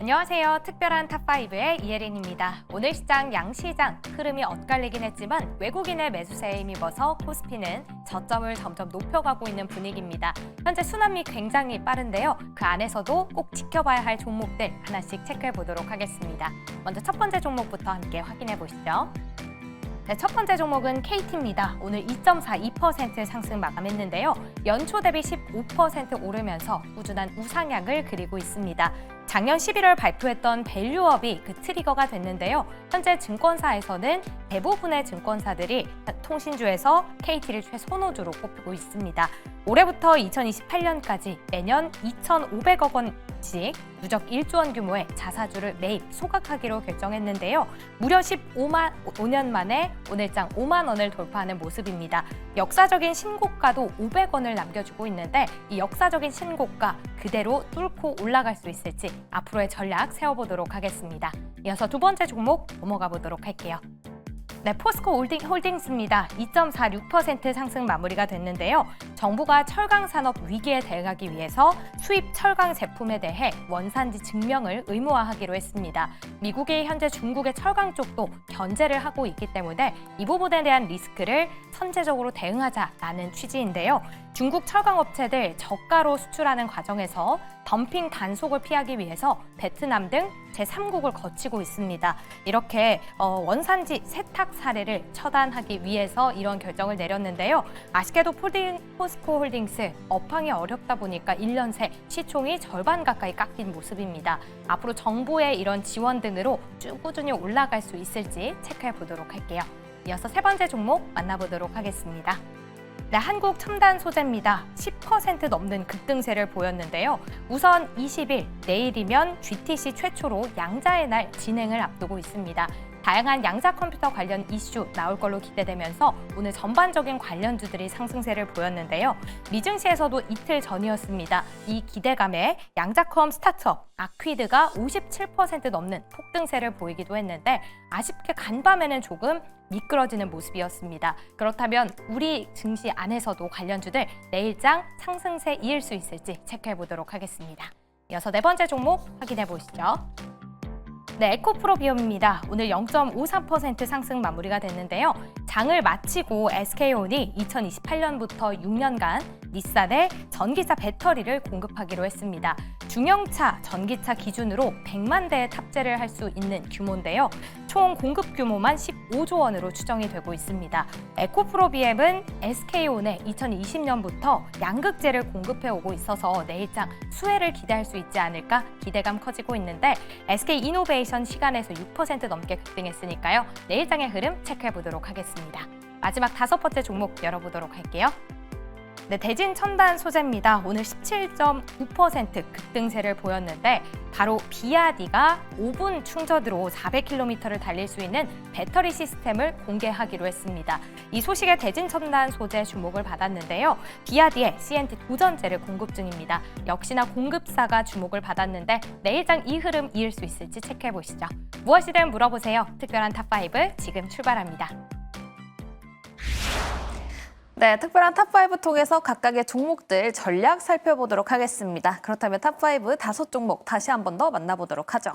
안녕하세요. 특별한 탑5의 이혜린입니다. 오늘 시장 양시장 흐름이 엇갈리긴 했지만 외국인의 매수세에 힘입어서 코스피는 저점을 점점 높여가고 있는 분위기입니다. 현재 순환미 굉장히 빠른데요. 그 안에서도 꼭 지켜봐야 할 종목들 하나씩 체크해 보도록 하겠습니다. 먼저 첫 번째 종목부터 함께 확인해 보시죠. 네, 첫 번째 종목은 KT입니다. 오늘 2.42% 상승 마감했는데요. 연초 대비 15% 오르면서 꾸준한 우상향을 그리고 있습니다. 작년 11월 발표했던 밸류업이 그 트리거가 됐는데요. 현재 증권사에서는 대부분의 증권사들이 통신주에서 KT를 최선호주로 꼽히고 있습니다. 올해부터 2028년까지 매년 2,500억 원씩 누적 1조 원 규모의 자사주를 매입, 소각하기로 결정했는데요. 무려 5년 만에 오늘장 5만 원을 돌파하는 모습입니다. 역사적인 신고가도 500원을 남겨주고 있는데 이 역사적인 신고가 그대로 뚫고 올라갈 수 있을지 앞으로의 전략 세워보도록 하겠습니다. 이어서 두 번째 종목 넘어가 보도록 할게요. 네, 포스코 홀딩스입니다. 2.46% 상승 마무리가 됐는데요. 정부가 철강 산업 위기에 대응하기 위해서 수입 철강 제품에 대해 원산지 증명을 의무화하기로 했습니다. 미국이 현재 중국의 철강 쪽도 견제를 하고 있기 때문에 이 부분에 대한 리스크를 선제적으로 대응하자라는 취지인데요. 중국 철강 업체들 저가로 수출하는 과정에서 덤핑 단속을 피하기 위해서 베트남 등 제3국을 거치고 있습니다. 이렇게 원산지 세탁 사례를 처단하기 위해서 이런 결정을 내렸는데요. 아쉽게도 포스코 홀딩스 업황이 어렵다 보니까 1년 새 시총이 절반 가까이 깎인 모습입니다. 앞으로 정부의 이런 지원 등으로 쭉 꾸준히 올라갈 수 있을지 체크해 보도록 할게요. 이어서 세 번째 종목 만나보도록 하겠습니다. 네, 한국 첨단 소재입니다. 10% 넘는 급등세를 보였는데요. 우선 20일, 내일이면 GTC 최초로 양자의 날 진행을 앞두고 있습니다. 다양한 양자 컴퓨터 관련 이슈 나올 걸로 기대되면서 오늘 전반적인 관련주들이 상승세를 보였는데요. 미증시에서도 이틀 전이었습니다. 이 기대감에 양자컴 스타트업 아퀴드가 57% 넘는 폭등세를 보이기도 했는데 아쉽게 간밤에는 조금 미끄러지는 모습이었습니다. 그렇다면 우리 증시 안에서도 관련주들 내일장 상승세 이을 수 있을지 체크해 보도록 하겠습니다. 이어서 네 번째 종목 확인해 보시죠. 네, 에코프로비움입니다. 오늘 0.53% 상승 마무리가 됐는데요. 장을 마치고 SK온이 2028년부터 6년간 닛산에 전기차 배터리를 공급하기로 했습니다. 중형차 전기차 기준으로 100만 대의 탑재를 할 수 있는 규모인데요. 총 공급 규모만 15조 원으로 추정이 되고 있습니다. 에코프로비엠은 SK온에 2020년부터 양극재를 공급해 오고 있어서 내일장 수혜를 기대할 수 있지 않을까 기대감 커지고 있는데 SK이노베이션 시간에서 6% 넘게 급등했으니까요. 내일장의 흐름 체크해 보도록 하겠습니다. 마지막 다섯 번째 종목 열어보도록 할게요. 네, 대진 첨단 소재입니다. 오늘 17.9% 급등세를 보였는데 바로 비아디가 5분 충전으로 400km를 달릴 수 있는 배터리 시스템을 공개하기로 했습니다. 이 소식에 대진 첨단 소재 주목을 받았는데요. 비아디의 CNT 도전제를 공급 중입니다. 역시나 공급사가 주목을 받았는데 내일장 이 흐름 이을 수 있을지 체크해 보시죠. 무엇이든 물어보세요. 특별한 탑5 지금 출발합니다. 네, 특별한 탑5 통해서 각각의 종목들 전략 살펴보도록 하겠습니다. 그렇다면 탑5 다섯 종목 다시 한 번 더 만나보도록 하죠.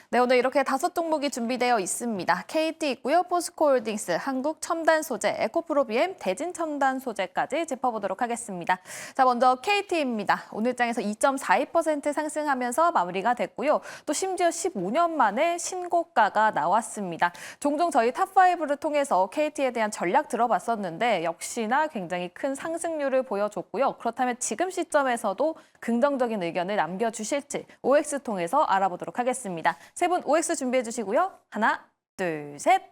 네, 오늘 이렇게 다섯 종목이 준비되어 있습니다. KT 있고요, 포스코홀딩스, 한국첨단소재, 에코프로비엠, 대진첨단소재까지 짚어보도록 하겠습니다. 자, 먼저 KT입니다. 오늘장에서 2.42% 상승하면서 마무리가 됐고요. 또 심지어 15년 만에 신고가가 나왔습니다. 종종 저희 탑5를 통해서 KT에 대한 전략 들어봤었는데 역시나 굉장히 큰 상승률을 보여줬고요. 그렇다면 지금 시점에서도 긍정적인 의견을 남겨주실지 OX 통해서 알아보도록 하겠습니다. 세 분 OX 준비해 주시고요. 하나, 둘, 셋.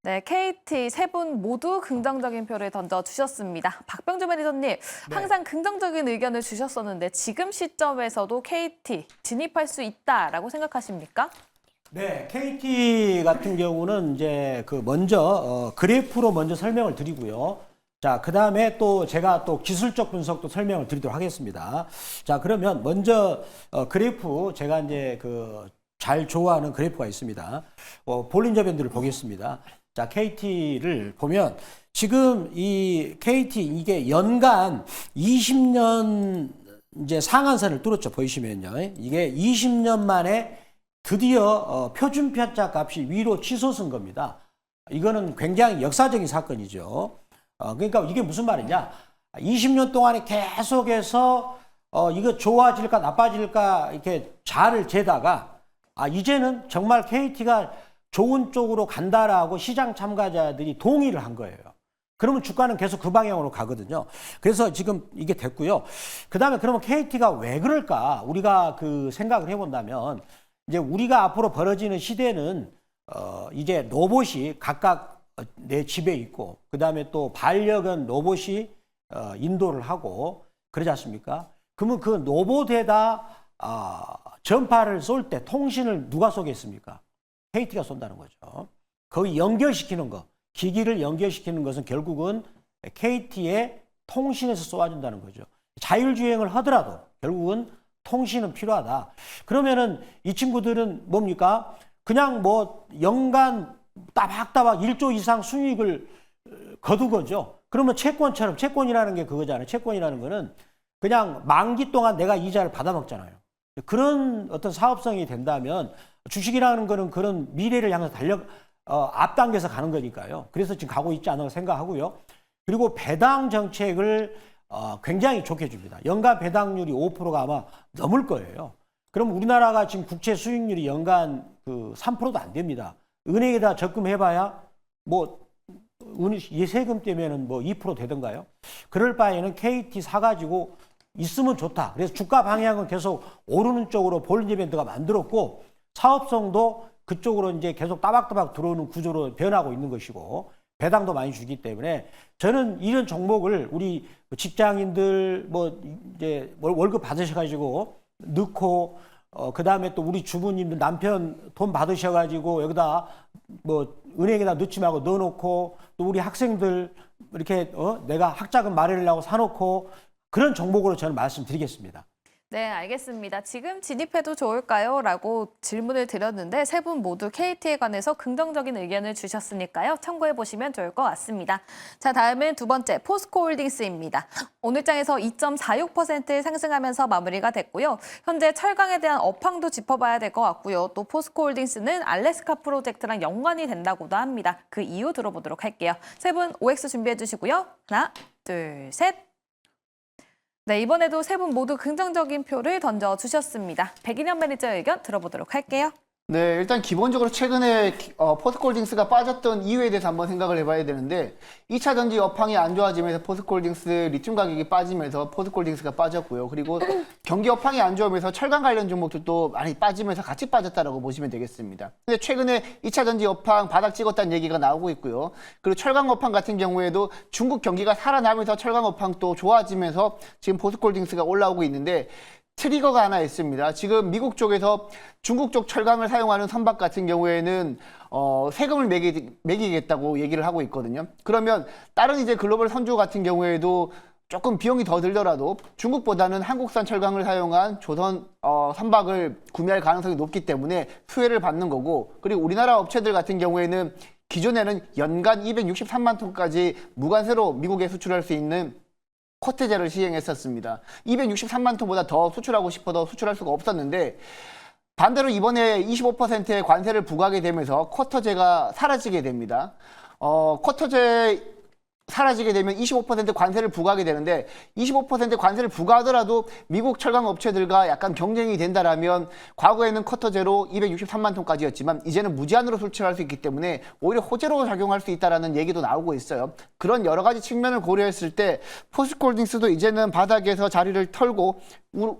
네, KT 세 분 모두 긍정적인 표를 던져주셨습니다. 박병주 매니저님, 항상 긍정적인 의견을 주셨었는데 지금 시점에서도 KT 진입할 수 있다라고 생각하십니까? 네, KT 같은 경우는 이제 먼저 그래프로 먼저 설명을 드리고요. 자, 그 다음에 또 제가 또 기술적 분석도 설명을 드리도록 하겠습니다. 자, 그러면 먼저 그래프 제가 이제 잘 좋아하는 그래프가 있습니다. 볼린저 밴드를 보겠습니다. 자, KT를 보면 지금 이 KT 이게 연간 20년 이제 상한선을 뚫었죠. 보이시면요. 이게 20년 만에 드디어 표준편차 값이 위로 치솟은 겁니다. 이거는 굉장히 역사적인 사건이죠. 그러니까 이게 무슨 말이냐. 20년 동안에 계속해서 이거 좋아질까 나빠질까 이렇게 자를 재다가 이제는 정말 KT가 좋은 쪽으로 간다라고 시장 참가자들이 동의를 한 거예요. 그러면 주가는 계속 그 방향으로 가거든요. 그래서 지금 이게 됐고요. 그다음에 그러면 KT가 왜 그럴까? 우리가 그 생각을 해본다면 이제 우리가 앞으로 벌어지는 시대는 이제 로봇이 각각 내 집에 있고 그다음에 또 반려견 로봇이 인도를 하고 그러지 않습니까? 그러면 그 로봇에다 전파를 쏠 때 통신을 누가 쏘겠습니까? KT가 쏜다는 거죠. 거기 연결시키는 거, 기기를 연결시키는 것은 결국은 KT의 통신에서 쏘아준다는 거죠. 자율주행을 하더라도 결국은 통신은 필요하다. 그러면은 이 친구들은 뭡니까? 그냥 뭐 연간 따박따박 1조 이상 수익을 거둔 거죠. 그러면 채권처럼, 채권이라는 게 그거잖아요. 채권이라는 거는 그냥 만기 동안 내가 이자를 받아먹잖아요. 그런 어떤 사업성이 된다면 주식이라는 거는 그런 미래를 향해서 앞당겨서 가는 거니까요. 그래서 지금 가고 있지 않나 생각하고요. 그리고 배당 정책을 굉장히 좋게 줍니다. 연간 배당률이 5%가 아마 넘을 거예요. 그럼 우리나라가 지금 국채 수익률이 연간 그 3%도 안 됩니다. 은행에다 적금해봐야 뭐 세금 떼면은 뭐 2% 되던가요? 그럴 바에는 KT 사가지고 있으면 좋다. 그래서 주가 방향은 계속 오르는 쪽으로 볼리지밴드가 만들었고 사업성도 그쪽으로 이제 계속 따박따박 들어오는 구조로 변하고 있는 것이고 배당도 많이 주기 때문에 저는 이런 종목을 우리 직장인들 뭐 이제 월급 받으셔가지고 넣고 그다음에 또 우리 주부님들 남편 돈 받으셔가지고 여기다 뭐 은행에다 넣지 말고 넣어놓고 또 우리 학생들 이렇게 내가 학자금 마련하려고 사놓고 그런 종목으로 저는 말씀드리겠습니다. 네, 알겠습니다. 지금 진입해도 좋을까요? 라고 질문을 드렸는데 세 분 모두 KT에 관해서 긍정적인 의견을 주셨으니까요. 참고해 보시면 좋을 것 같습니다. 자, 다음은 두 번째 포스코홀딩스입니다. 오늘 장에서 2.46% 상승하면서 마무리가 됐고요. 현재 철강에 대한 업황도 짚어봐야 될 것 같고요. 또 포스코홀딩스는 알래스카 프로젝트랑 연관이 된다고도 합니다. 그 이유 들어보도록 할게요. 세 분 OX 준비해 주시고요. 하나, 둘, 셋. 네, 이번에도 세 분 모두 긍정적인 표를 던져주셨습니다. 백인현 매니저 의견 들어보도록 할게요. 네, 일단 기본적으로 최근에 포스코홀딩스가 빠졌던 이유에 대해서 한번 생각을 해봐야 되는데 2차 전지 업황이 안 좋아지면서 포스코홀딩스 리튬 가격이 빠지면서 포스코홀딩스가 빠졌고요. 그리고 경기 업황이 안 좋으면서 철강 관련 종목들도 많이 빠지면서 같이 빠졌다라고 보시면 되겠습니다. 근데 최근에 2차 전지 업황 바닥 찍었다는 얘기가 나오고 있고요. 그리고 철강 업황 같은 경우에도 중국 경기가 살아나면서 철강 업황 또 좋아지면서 지금 포스코홀딩스가 올라오고 있는데 트리거가 하나 있습니다. 지금 미국 쪽에서 중국 쪽 철강을 사용하는 선박 같은 경우에는 세금을 매기겠다고 얘기를 하고 있거든요. 그러면 다른 이제 글로벌 선주 같은 경우에도 조금 비용이 더 들더라도 중국보다는 한국산 철강을 사용한 조선 선박을 구매할 가능성이 높기 때문에 수혜를 받는 거고, 그리고 우리나라 업체들 같은 경우에는 기존에는 연간 263만 톤까지 무관세로 미국에 수출할 수 있는 쿼트제를 시행했었습니다. 263만 톤보다 더 수출하고 싶어도 수출할 수가 없었는데 반대로 이번에 25%의 관세를 부과하게 되면서 쿼터제가 사라지게 됩니다. 쿼터제 사라지게 되면 25% 관세를 부과하게 되는데 25% 관세를 부과하더라도 미국 철강 업체들과 약간 경쟁이 된다라면 과거에는 쿼터제로 263만 톤까지였지만 이제는 무제한으로 수출할 수 있기 때문에 오히려 호재로 작용할 수 있다라는 얘기도 나오고 있어요. 그런 여러 가지 측면을 고려했을 때 포스코홀딩스도 이제는 바닥에서 자리를 털고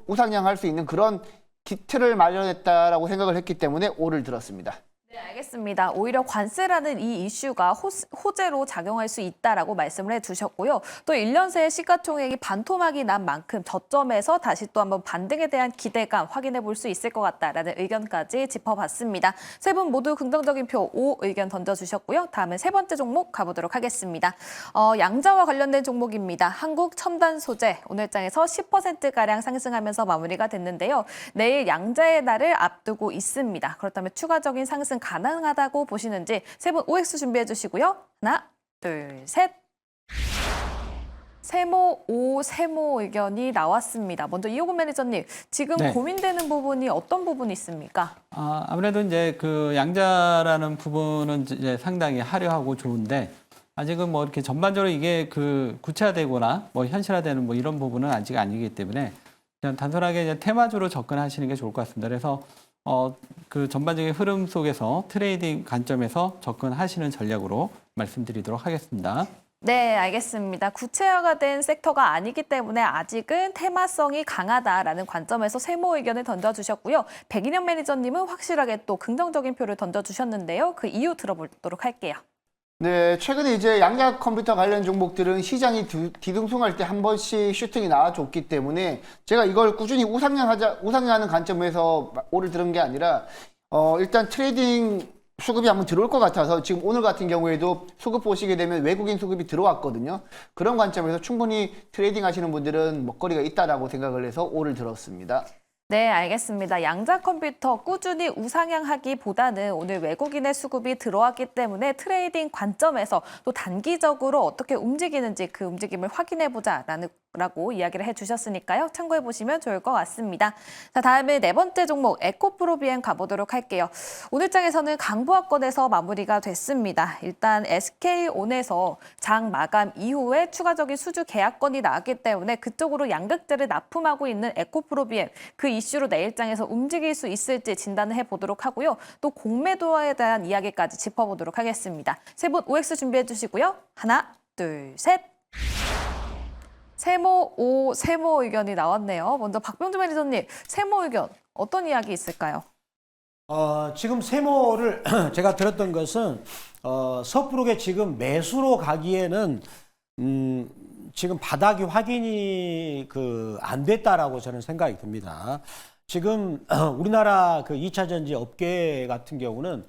우상향할 수 있는 그런 기틀을 마련했다라고 생각을 했기 때문에 오를 들었습니다. 네, 알겠습니다. 오히려 관세라는 이 이슈가 호재로 작용할 수 있다라고 말씀을 해주셨고요. 또 1년 새에 시가총액이 반토막이 난 만큼 저점에서 다시 또 한번 반등에 대한 기대감 확인해 볼 수 있을 것 같다라는 의견까지 짚어봤습니다. 세 분 모두 긍정적인 표 O 의견 던져주셨고요. 다음은 세 번째 종목 가보도록 하겠습니다. 양자와 관련된 종목입니다. 한국 첨단 소재 오늘 장에서 10%가량 상승하면서 마무리가 됐는데요. 내일 양자의 날을 앞두고 있습니다. 그렇다면 추가적인 상승 가능하다고 보시는지 세 분 OX 준비해 주시고요. 하나, 둘, 셋. 세모 5, 세모 의견이 나왔습니다. 먼저 이호근 매니저님, 지금 네. 고민되는 부분이 어떤 부분이 있습니까? 아무래도 이제 그 양자라는 부분은 이제 상당히 화려하고 좋은데 아직은 뭐 이렇게 전반적으로 이게 그 구체화되거나 뭐 현실화되는 뭐 이런 부분은 아직 아니기 때문에 그냥 단순하게 이제 테마주로 접근하시는 게 좋을 것 같습니다. 그래서 그 전반적인 흐름 속에서 트레이딩 관점에서 접근하시는 전략으로 말씀드리도록 하겠습니다. 네, 알겠습니다. 구체화가 된 섹터가 아니기 때문에 아직은 테마성이 강하다라는 관점에서 세모 의견을 던져주셨고요. 백인현 매니저님은 확실하게 또 긍정적인 표를 던져주셨는데요. 그 이유 들어보도록 할게요. 네, 최근에 이제 양자 컴퓨터 관련 종목들은 시장이 뒤숭숭할 때 한 번씩 슈팅이 나와줬기 때문에 제가 이걸 꾸준히 우상향하는 관점에서 오를 들은 게 아니라 일단 트레이딩 수급이 한번 들어올 것 같아서 지금 오늘 같은 경우에도 수급 보시게 되면 외국인 수급이 들어왔거든요. 그런 관점에서 충분히 트레이딩 하시는 분들은 먹거리가 있다라고 생각을 해서 오를 들었습니다. 네, 알겠습니다. 양자 컴퓨터 꾸준히 우상향하기보다는 오늘 외국인의 수급이 들어왔기 때문에 트레이딩 관점에서 또 단기적으로 어떻게 움직이는지 그 움직임을 확인해보자라고 이야기를 해주셨으니까요. 참고해보시면 좋을 것 같습니다. 자, 다음에 네 번째 종목 에코프로비엠 가보도록 할게요. 오늘 장에서는 강보합권에서 마무리가 됐습니다. 일단 SK온에서 장 마감 이후에 추가적인 수주 계약건이 나왔기 때문에 그쪽으로 양극재를 납품하고 있는 에코프로비엠 그 이슈로 내일장에서 움직일 수 있을지 진단을 해보도록 하고요. 또 공매도에 대한 이야기까지 짚어보도록 하겠습니다. 세 분 OX 준비해 주시고요. 하나, 둘, 셋. 세모 5, 세모 의견이 나왔네요. 먼저 박병주 매니저님, 세모 의견 어떤 이야기 있을까요? 지금 세모를 제가 들었던 것은 섣부르게 지금 매수로 가기에는 지금 바닥이 확인이 안 됐다라고 저는 생각이 듭니다. 지금 우리나라 그 2차 전지 업계 같은 경우는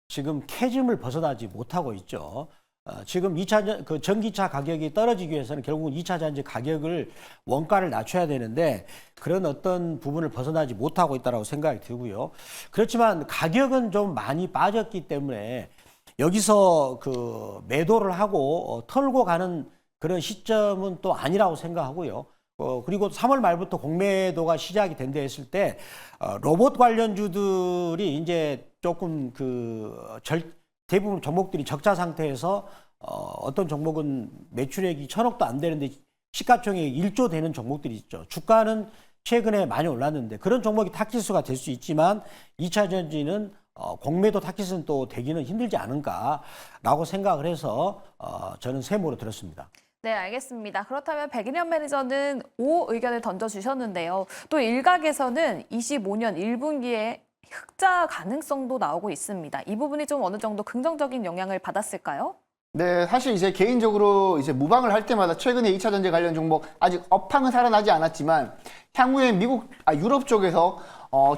지금 캐즘을 벗어나지 못하고 있죠. 지금 그 전기차 가격이 떨어지기 위해서는 결국은 2차 전지 가격을 원가를 낮춰야 되는데 그런 어떤 부분을 벗어나지 못하고 있다고 생각이 들고요. 그렇지만 가격은 좀 많이 빠졌기 때문에 여기서 그 매도를 하고 털고 가는 그런 시점은 또 아니라고 생각하고요. 그리고 3월 말부터 공매도가 시작이 된다 했을 때 로봇 관련주들이 이제 조금 대부분 종목들이 적자 상태에서 어떤 종목은 매출액이 1,000억도 안 되는데 시가총액이 1조 되는 종목들이 있죠. 주가는 최근에 많이 올랐는데 그런 종목이 타깃수가 될 수 있지만 2차 전지는 공매도 타깃은 또 되기는 힘들지 않은가라고 생각을 해서 저는 세모로 들었습니다. 네, 알겠습니다. 그렇다면 백인현 매니저는 5 의견을 던져주셨는데요. 또 일각에서는 25년 1분기에 흑자 가능성도 나오고 있습니다. 이 부분이 좀 어느 정도 긍정적인 영향을 받았을까요? 네, 사실 이제 개인적으로 이제 무방을 할 때마다 최근에 2차 전지 관련 종목 아직 업황은 살아나지 않았지만 향후에 유럽 쪽에서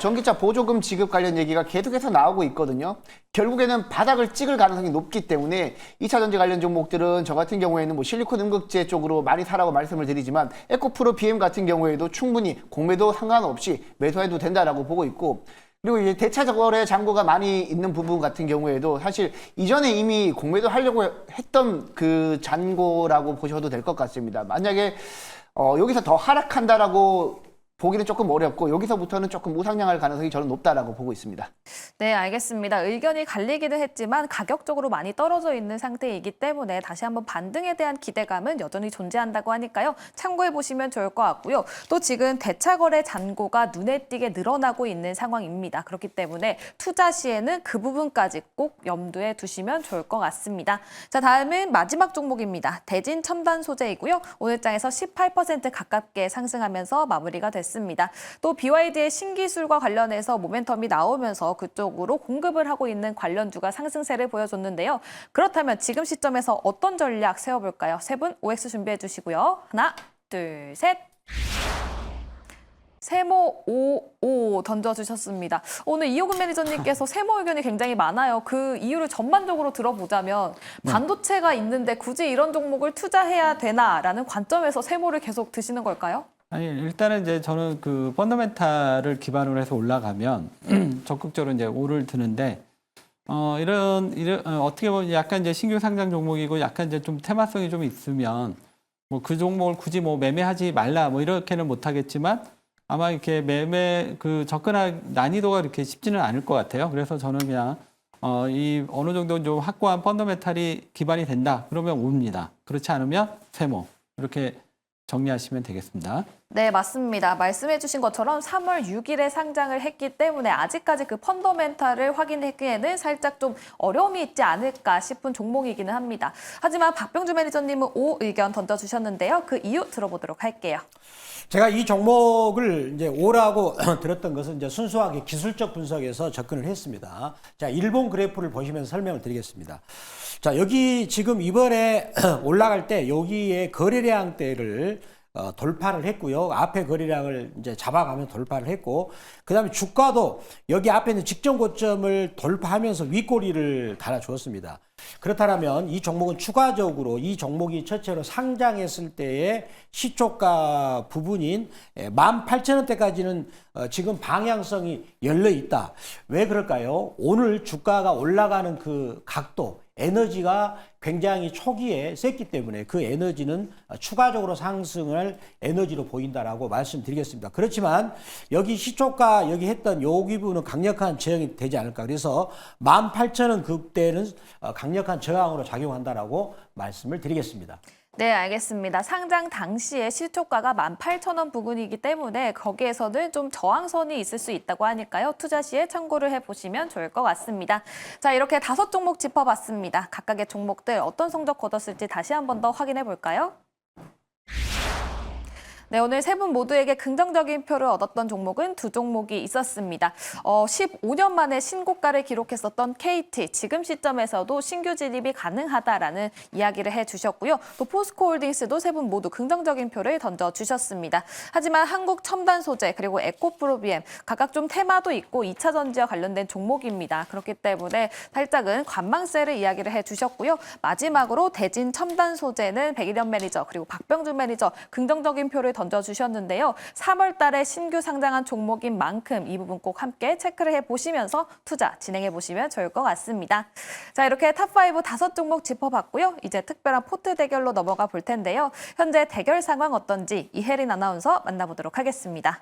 전기차 보조금 지급 관련 얘기가 계속해서 나오고 있거든요. 결국에는 바닥을 찍을 가능성이 높기 때문에 2차 전지 관련 종목들은 저 같은 경우에는 뭐 실리콘 음극재 쪽으로 많이 사라고 말씀을 드리지만 에코프로 BM 같은 경우에도 충분히 공매도 상관없이 매수해도 된다라고 보고 있고 그리고 이제 대차적거래 잔고가 많이 있는 부분 같은 경우에도 사실 이전에 이미 공매도 하려고 했던 그 잔고라고 보셔도 될 것 같습니다. 만약에 여기서 더 하락한다라고 보기는 조금 어렵고 여기서부터는 조금 우상향할 가능성이 저는 높다라고 보고 있습니다. 네, 알겠습니다. 의견이 갈리기는 했지만 가격적으로 많이 떨어져 있는 상태이기 때문에 다시 한번 반등에 대한 기대감은 여전히 존재한다고 하니까요. 참고해 보시면 좋을 것 같고요. 또 지금 대차거래 잔고가 눈에 띄게 늘어나고 있는 상황입니다. 그렇기 때문에 투자 시에는 그 부분까지 꼭 염두에 두시면 좋을 것 같습니다. 자, 다음은 마지막 종목입니다. 대진 첨단 소재이고요. 오늘 장에서 18% 가깝게 상승하면서 마무리가 됐습니다. 또 BYD의 신기술과 관련해서 모멘텀이 나오면서 그쪽으로 공급을 하고 있는 관련주가 상승세를 보여줬는데요. 그렇다면 지금 시점에서 어떤 전략 세워볼까요? 세 분 OX 준비해 주시고요. 하나, 둘, 셋. 세모 5 던져주셨습니다. 오늘 이호근 매니저님께서 세모 의견이 굉장히 많아요. 그 이유를 전반적으로 들어보자면 반도체가 있는데 굳이 이런 종목을 투자해야 되나라는 관점에서 세모를 계속 드시는 걸까요? 아니, 일단은 이제 저는 그 펀더멘탈을 기반으로 해서 올라가면 적극적으로 이제 오를 드는데, 이런 어떻게 보면 약간 이제 신규 상장 종목이고 약간 이제 좀 테마성이 좀 있으면 뭐 그 종목을 굳이 뭐 매매하지 말라 뭐 이렇게는 못하겠지만 아마 이렇게 매매 그 접근할 난이도가 그렇게 쉽지는 않을 것 같아요. 그래서 저는 그냥 이 어느 정도 좀 확고한 펀더멘탈이 기반이 된다. 그러면 옵니다. 그렇지 않으면 세모 이렇게 정리하시면 되겠습니다. 네, 맞습니다. 말씀해 주신 것처럼 3월 6일에 상장을 했기 때문에 아직까지 그 펀더멘탈을 확인하기에는 살짝 좀 어려움이 있지 않을까 싶은 종목이기는 합니다. 하지만 박병주 매니저님은 O 의견 던져주셨는데요. 그 이유 들어보도록 할게요. 제가 이 종목을 이제 오라고 들었던 것은 이제 순수하게 기술적 분석에서 접근을 했습니다. 자, 일본 그래프를 보시면서 설명을 드리겠습니다. 자, 여기 지금 이번에 올라갈 때 여기에 거래량대를 돌파를 했고요. 앞에 거래량을 이제 잡아가면 돌파를 했고, 그 다음에 주가도 여기 앞에 있는 직전 고점을 돌파하면서 윗꼬리를 달아주었습니다. 그렇다면 이 종목은 추가적으로 이 종목이 첫째로 상장했을 때의 시초가 부분인 18,000원대까지는 지금 방향성이 열려 있다. 왜 그럴까요? 오늘 주가가 올라가는 그 각도, 에너지가 굉장히 초기에 셌기 때문에 그 에너지는 추가적으로 상승할 에너지로 보인다라고 말씀드리겠습니다. 그렇지만 여기 시초가 여기 했던 요 기부는 강력한 저항이 되지 않을까. 그래서 18,000원 그때는 강력한 저항으로 작용한다라고 말씀을 드리겠습니다. 네, 알겠습니다. 상장 당시에 시초가가 18,000원 부근이기 때문에 거기에서는 좀 저항선이 있을 수 있다고 하니까요. 투자 시에 참고를 해보시면 좋을 것 같습니다. 자, 이렇게 5종목 짚어봤습니다. 각각의 종목들 어떤 성적 거뒀을지 다시 한 번 더 확인해 볼까요? 네, 오늘 세 분 모두에게 긍정적인 표를 얻었던 종목은 2종목이 있었습니다. 15년 만에 신고가를 기록했었던 KT, 지금 시점에서도 신규 진입이 가능하다라는 이야기를 해주셨고요. 또 포스코홀딩스도 세 분 모두 긍정적인 표를 던져주셨습니다. 하지만 한국첨단소재 그리고 에코프로비엠 각각 좀 테마도 있고 2차 전지와 관련된 종목입니다. 그렇기 때문에 살짝은 관망세를 이야기를 해주셨고요. 마지막으로 대진첨단소재는 백일현 매니저 그리고 박병준 매니저 긍정적인 표를 던져주셨는데요. 3월 달에 신규 상장한 종목인 만큼 이 부분 꼭 함께 체크를 해보시면서 투자 진행해보시면 좋을 것 같습니다. 자, 이렇게 탑5 5종목 짚어봤고요. 이제 특별한 포트 대결로 넘어가 볼 텐데요. 현재 대결 상황 어떤지 이혜린 아나운서 만나보도록 하겠습니다.